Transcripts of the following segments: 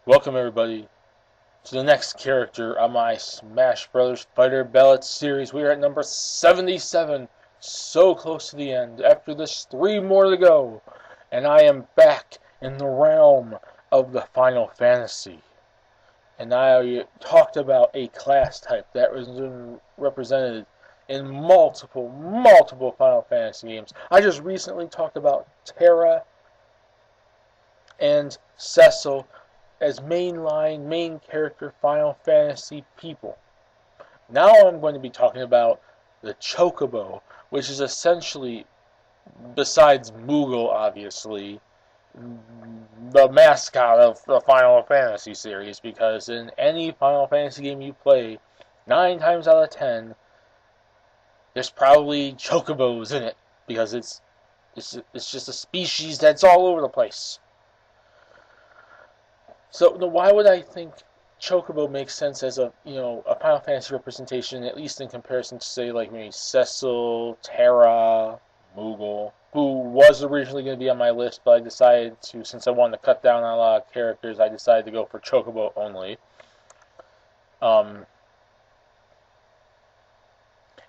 Welcome everybody to the next character on my Smash Brothers Fighter Ballot series. We are at number 77, so close to the end. After this, 3 more to go, and I am back in the realm of the Final Fantasy. And I talked about a class type that was represented in multiple Final Fantasy games. I just recently talked about Terra and Cecil as main character Final Fantasy people. Now I'm going to be talking about the Chocobo, which is essentially, besides Moogle obviously, the mascot of the Final Fantasy series, because in any Final Fantasy game you play, 9 times out of 10, there's probably Chocobos in it, because it's just a species that's all over the place. So why would I think Chocobo makes sense as a Final Fantasy representation, at least in comparison to say like maybe Cecil, Terra, Moogle, who was originally going to be on my list, but I decided to, since I wanted to cut down on a lot of characters, I decided to go for Chocobo only.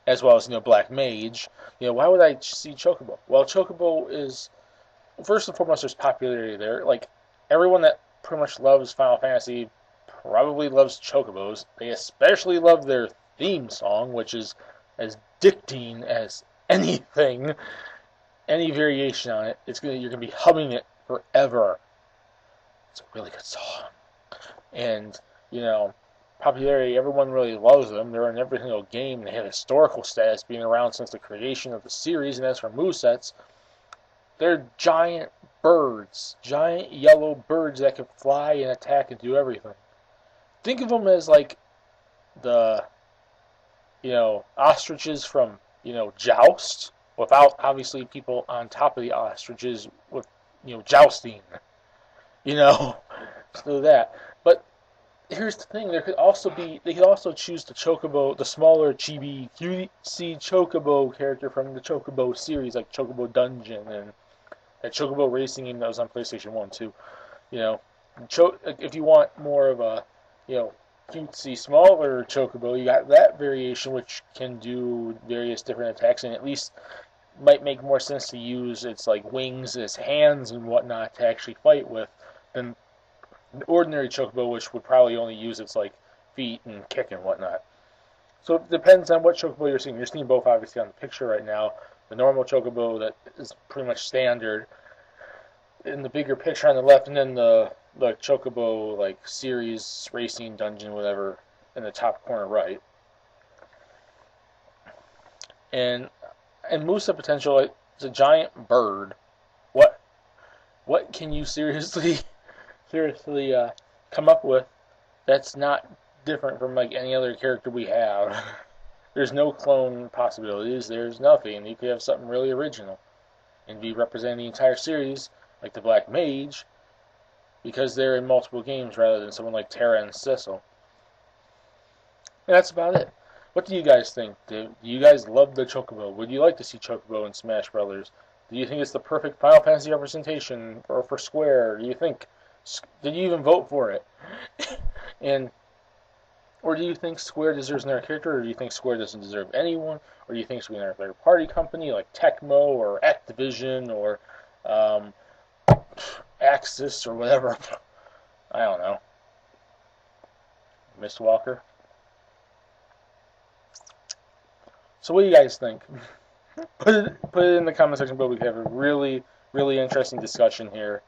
As well as Black Mage. Why would I see Chocobo? Well, Chocobo is, first and foremost, there's popularity there. Like everyone that pretty much loves Final Fantasy probably loves Chocobos. They especially love their theme song, which is as addicting as anything, any variation on it. You're gonna be humming it forever. It's a really good song, and popularity. Everyone really loves them. They're in every single game. They have historical status, being around since the creation of the series. And as for movesets, they're giant birds, giant yellow birds that can fly and attack and do everything. Think of them as like the, ostriches from, Joust, without obviously people on top of the ostriches with, jousting, so that. But here's the thing: they could also choose the Chocobo, the smaller chibi cutesy Chocobo character from the Chocobo series, like Chocobo Dungeon and that Chocobo Racing game that was on PlayStation 1 too. You know, if you want more of a, cutesy, smaller Chocobo, you got that variation which can do various different attacks and at least might make more sense to use its like wings, its hands and whatnot to actually fight with than the ordinary Chocobo, which would probably only use its like feet and kick and whatnot. So it depends on what Chocobo you're seeing. You're seeing both obviously on the picture right now. The normal Chocobo that is pretty much standard in the bigger picture on the left, and then the Chocobo like series racing dungeon whatever in the top corner right. And moveset potential, it's a giant bird. What can you seriously come up with that's not different from like any other character we have? There's no clone possibilities. There's nothing. You could have something really original and be representing the entire series, like the Black Mage, because they're in multiple games rather than someone like Terra and Cecil. And that's about it. What do you guys think? Do you guys love the Chocobo? Would you like to see Chocobo in Smash Brothers? Do you think it's the perfect Final Fantasy representation for Square? Do you think, did you even vote for it? And or do you think Square deserves another character, or do you think Square doesn't deserve anyone, or do you think it's going to be another third-party company like Tecmo or Activision or Axis or whatever? I don't know. Mist Walker. So what do you guys think? Put it in the comment section below. We can have a really interesting discussion here.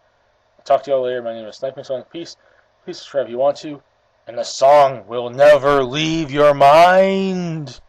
I'll talk to y'all later. My name is Snipe Song. Peace. Please subscribe if you want to. And the song will never leave your mind.